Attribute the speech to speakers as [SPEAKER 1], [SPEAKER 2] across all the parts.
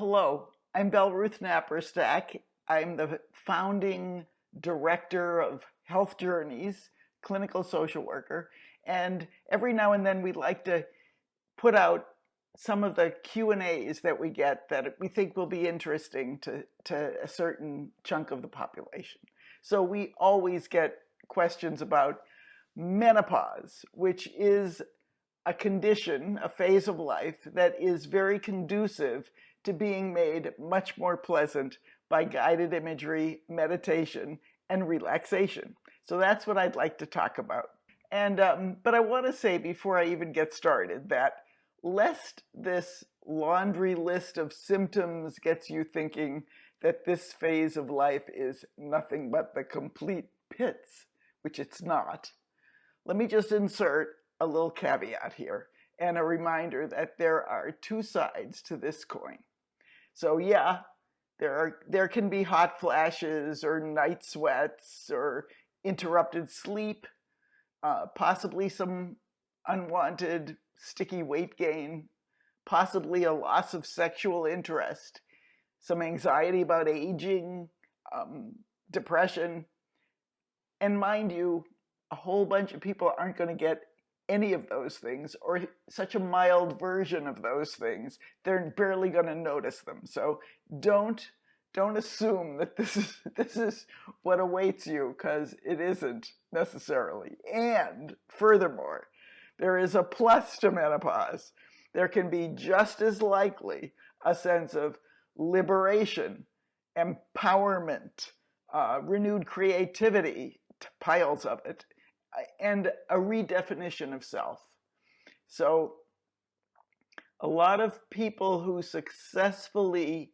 [SPEAKER 1] Hello, I'm Belle Ruth Napperstack. I'm the founding director of Health Journeys, clinical social worker, and every now and then we'd like to put out some of the Q&As that we get that we think will be interesting to a certain chunk of the population. So we always get questions about menopause, which is a condition, a phase of life that is very conducive to being made much more pleasant by guided imagery, meditation, and relaxation. So that's what I'd like to talk about. But I want to say before I even get started that lest this laundry list of symptoms gets you thinking that this phase of life is nothing but the complete pits, which it's not, let me just insert a little caveat here and a reminder that there are two sides to this coin. So yeah, there can be hot flashes or night sweats or interrupted sleep, possibly some unwanted sticky weight gain, possibly a loss of sexual interest, some anxiety about aging, depression. And mind you, a whole bunch of people aren't going to get any of those things or such a mild version of those things. They're barely going to notice them. So don't assume that this is what awaits you, because it isn't necessarily. And furthermore, there is a plus to menopause. There can be just as likely a sense of liberation, empowerment, renewed creativity, piles of it, and a redefinition of self. So a lot of people who successfully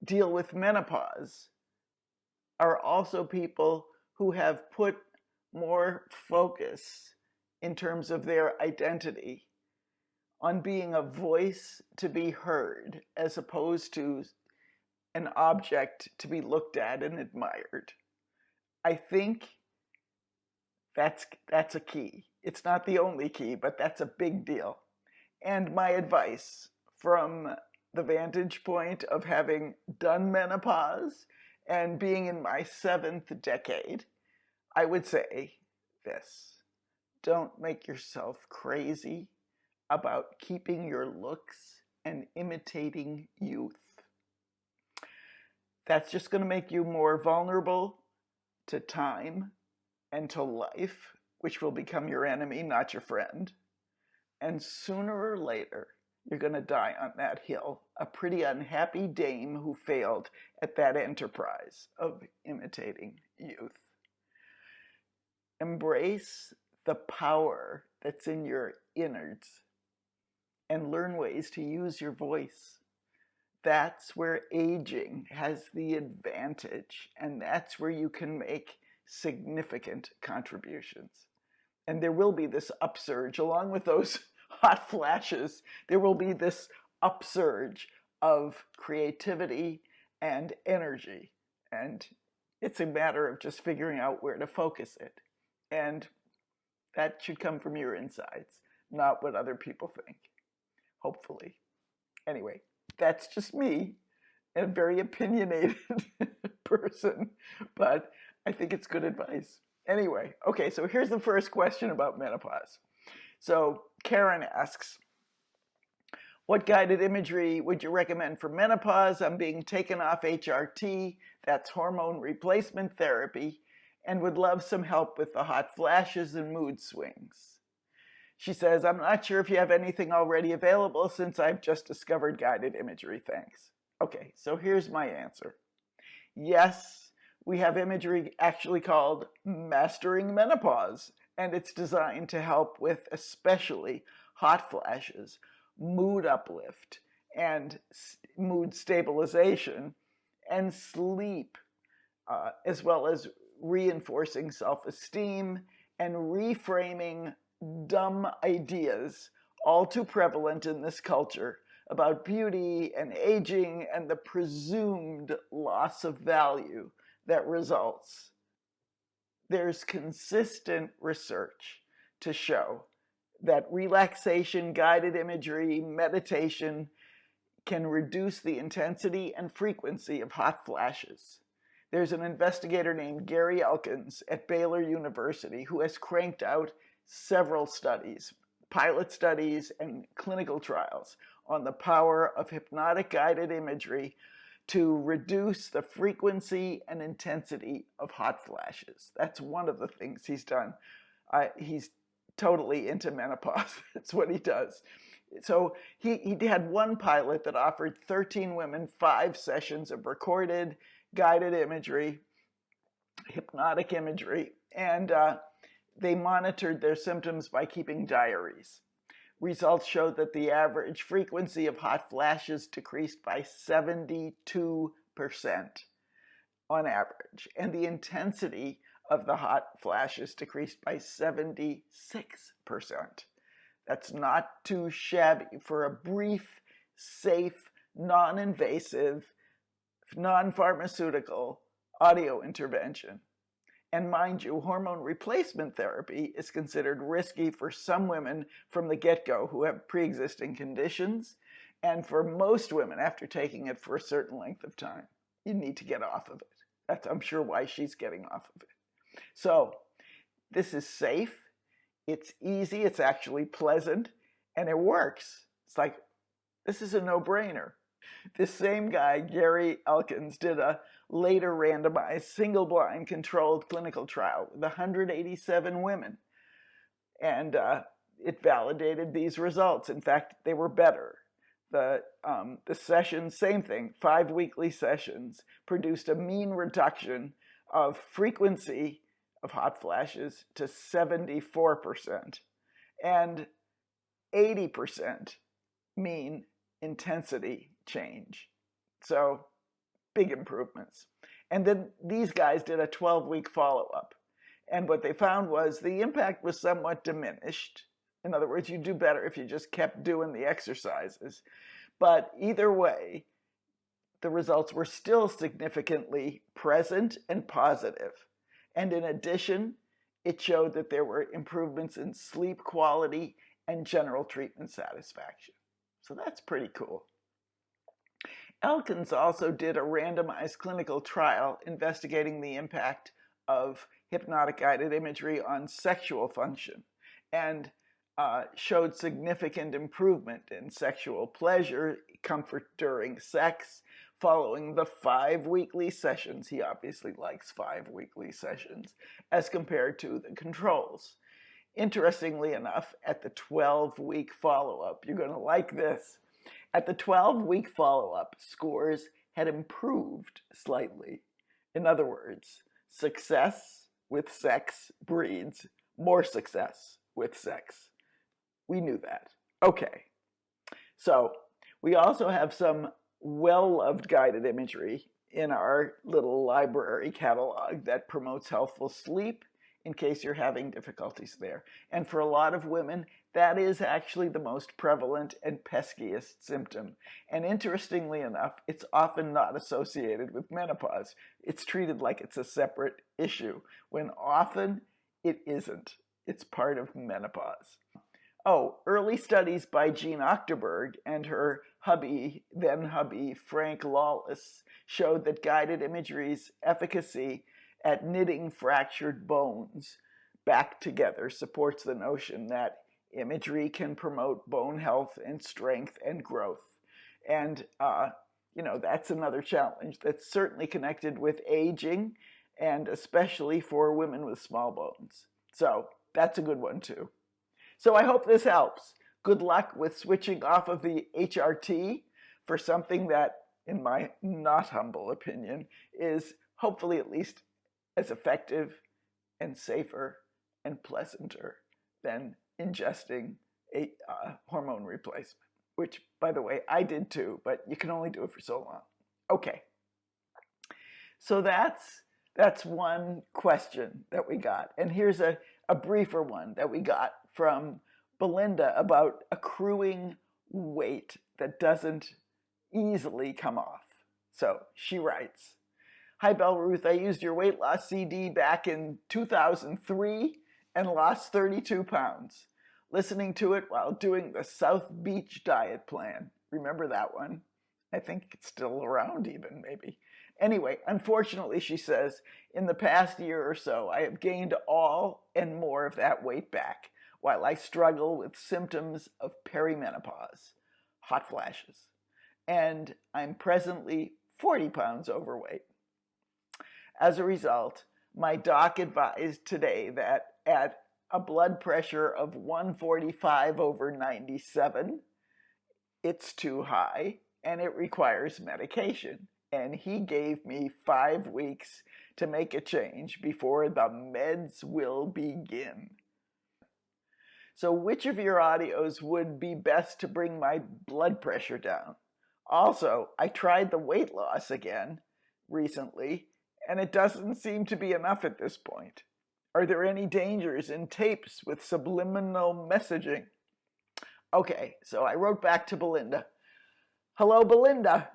[SPEAKER 1] deal with menopause are also people who have put more focus in terms of their identity on being a voice to be heard as opposed to an object to be looked at and admired. I think that's a key. It's not the only key, but that's a big deal. And my advice from the vantage point of having done menopause and being in my 7th decade, I would say this: don't make yourself crazy about keeping your looks and imitating youth. That's just going to make you more vulnerable to time and to life, which will become your enemy, not your friend. And sooner or later, you're going to die on that hill, a pretty unhappy dame who failed at that enterprise of imitating youth. Embrace the power that's in your innards and learn ways to use your voice. That's where aging has the advantage, and that's where you can make significant contributions. And there will be this upsurge, along with those hot flashes, there will be this upsurge of creativity and energy. And it's a matter of just figuring out where to focus it. And that should come from your insides, not what other people think, hopefully. Anyway, that's just me, a very opinionated person, but I think it's good advice. Anyway, okay, so here's the first question about menopause. So Karen asks, what guided imagery would you recommend for menopause? I'm being taken off HRT, that's hormone replacement therapy, and would love some help with the hot flashes and mood swings. She says, I'm not sure if you have anything already available since I've just discovered guided imagery, thanks. Okay, so here's my answer. Yes, we have imagery actually called Mastering Menopause, and it's designed to help with especially hot flashes, mood uplift, and mood stabilization, and sleep, as well as reinforcing self-esteem and reframing dumb ideas, all too prevalent in this culture, about beauty and aging and the presumed loss of value that results. There's consistent research to show that relaxation, guided imagery, meditation can reduce the intensity and frequency of hot flashes. There's an investigator named Gary Elkins at Baylor University who has cranked out several studies, pilot studies and clinical trials on the power of hypnotic guided imagery to reduce the frequency and intensity of hot flashes. That's one of the things he's done. He's totally into menopause. That's what he does. So he had one pilot that offered 13 women 5 sessions of recorded guided imagery, hypnotic imagery, and they monitored their symptoms by keeping diaries. Results showed that the average frequency of hot flashes decreased by 72% on average, and the intensity of the hot flashes decreased by 76%. That's not too shabby for a brief, safe, non-invasive, non-pharmaceutical audio intervention. And mind you, hormone replacement therapy is considered risky for some women from the get-go who have pre-existing conditions, and for most women after taking it for a certain length of time. You need to get off of it. That's, I'm sure, why she's getting off of it. So this is safe, it's easy, it's actually pleasant, and it works. It's like, this is a no-brainer. This same guy, Gary Elkins, did a later randomized, single-blind, controlled clinical trial with 187 women. And it validated these results. In fact, they were better. The sessions, same thing, 5 weekly sessions, produced a mean reduction of frequency of hot flashes to 74% and 80% mean intensity change. So big improvements. And then these guys did a 12-week follow-up. And what they found was the impact was somewhat diminished. In other words, you do better if you just kept doing the exercises. But either way, the results were still significantly present and positive. And in addition, it showed that there were improvements in sleep quality and general treatment satisfaction. So that's pretty cool. Elkins also did a randomized clinical trial investigating the impact of hypnotic guided imagery on sexual function and showed significant improvement in sexual pleasure, comfort during sex, following the 5 weekly sessions. He obviously likes 5 weekly sessions as compared to the controls. Interestingly enough, at the 12-week follow-up, you're going to like this. At the 12-week follow-up, scores had improved slightly. In other words, success with sex breeds more success with sex. We knew that. Okay. So we also have some well-loved guided imagery in our little library catalog that promotes healthful sleep in case you're having difficulties there. And for a lot of women, that is actually the most prevalent and peskiest symptom. And interestingly enough, it's often not associated with menopause. It's treated like it's a separate issue, when often it isn't. It's part of menopause. Oh, early studies by Jean Ochterberg and her hubby, then hubby, Frank Lawless, showed that guided imagery's efficacy at knitting fractured bones back together supports the notion that imagery can promote bone health and strength and growth. And, that's another challenge that's certainly connected with aging, and especially for women with small bones. So that's a good one too. So I hope this helps. Good luck with switching off of the HRT for something that, in my not humble opinion, is hopefully at least as effective and safer and pleasanter than ingesting a hormone replacement, which, by the way, I did too, but you can only do it for so long. Okay. So that's one question that we got. And here's a briefer one that we got from Belinda about accruing weight that doesn't easily come off. So she writes, "Hi, Belle Ruth, I used your weight loss CD back in 2003 and lost 32 pounds. Listening to it while doing the South Beach diet plan." Remember that one? I think it's still around even, maybe. Anyway, unfortunately, she says, in the past year or so, I have gained all and more of that weight back while I struggle with symptoms of perimenopause, hot flashes, and I'm presently 40 pounds overweight. As a result, my doc advised today that at a blood pressure of 145/97, it's too high and it requires medication. And he gave me 5 weeks to make a change before the meds will begin. So which of your audios would be best to bring my blood pressure down? Also, I tried the weight loss again recently, and it doesn't seem to be enough at this point. Are there any dangers in tapes with subliminal messaging? Okay, so I wrote back to Belinda. Hello, Belinda.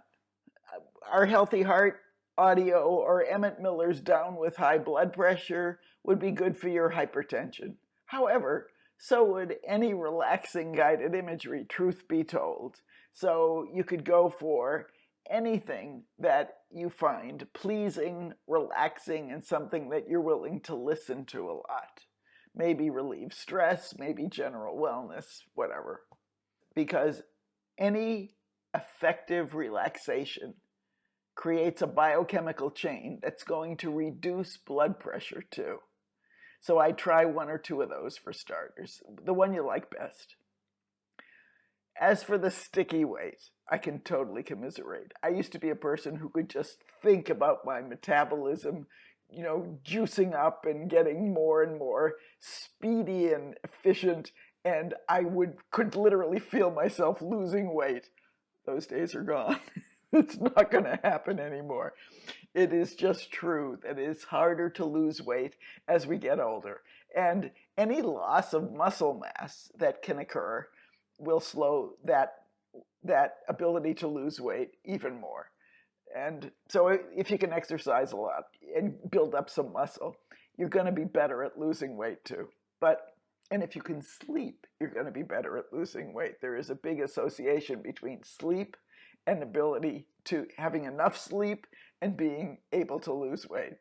[SPEAKER 1] Our Healthy Heart audio or Emmett Miller's Down with High Blood Pressure would be good for your hypertension. However, so would any relaxing guided imagery, truth be told. So you could go for anything that you find pleasing, relaxing, and something that you're willing to listen to a lot. Maybe relieve stress, maybe general wellness, whatever. Because any effective relaxation creates a biochemical chain that's going to reduce blood pressure too. So I try 1 or 2 of those for starters, the one you like best. As for the sticky weight, I can totally commiserate. I used to be a person who could just think about my metabolism, juicing up and getting more and more speedy and efficient, and I could literally feel myself losing weight. Those days are gone. It's not going to happen anymore. It is just true that it is harder to lose weight as we get older. And any loss of muscle mass that can occur will slow that ability to lose weight even more. And so if you can exercise a lot and build up some muscle, you're going to be better at losing weight too. And if you can sleep, you're going to be better at losing weight. There is a big association between sleep and ability to having enough sleep and being able to lose weight.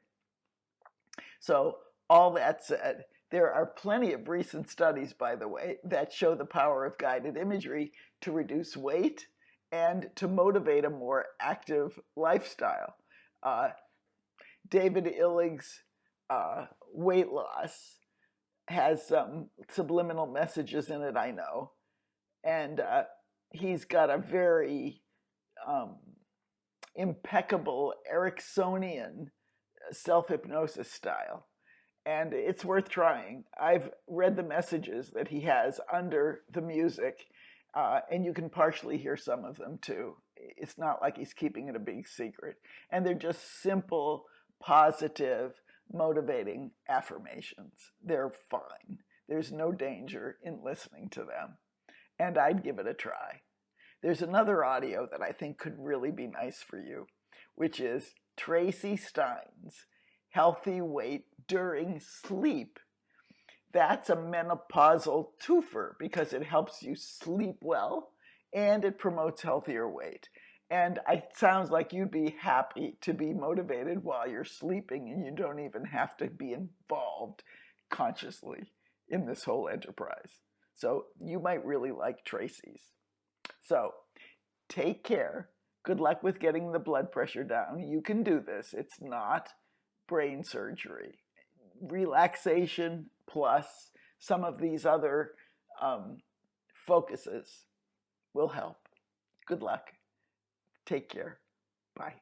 [SPEAKER 1] So all that said, there are plenty of recent studies, by the way, that show the power of guided imagery to reduce weight and to motivate a more active lifestyle. David Illig's weight loss has some subliminal messages in it, I know. And he's got a very impeccable Ericksonian self-hypnosis style. And it's worth trying. I've read the messages that he has under the music, and you can partially hear some of them too. It's not like he's keeping it a big secret. And they're just simple, positive, motivating affirmations. They're fine. There's no danger in listening to them. And I'd give it a try. There's another audio that I think could really be nice for you, which is Tracy Stein's Healthy Weight During Sleep. That's a menopausal twofer because it helps you sleep well and it promotes healthier weight. And it sounds like you'd be happy to be motivated while you're sleeping and you don't even have to be involved consciously in this whole enterprise. So you might really like Tracy's. So take care. Good luck with getting the blood pressure down. You can do this. It's not brain surgery. Relaxation plus some of these other focuses will help. Good luck. Take care. Bye.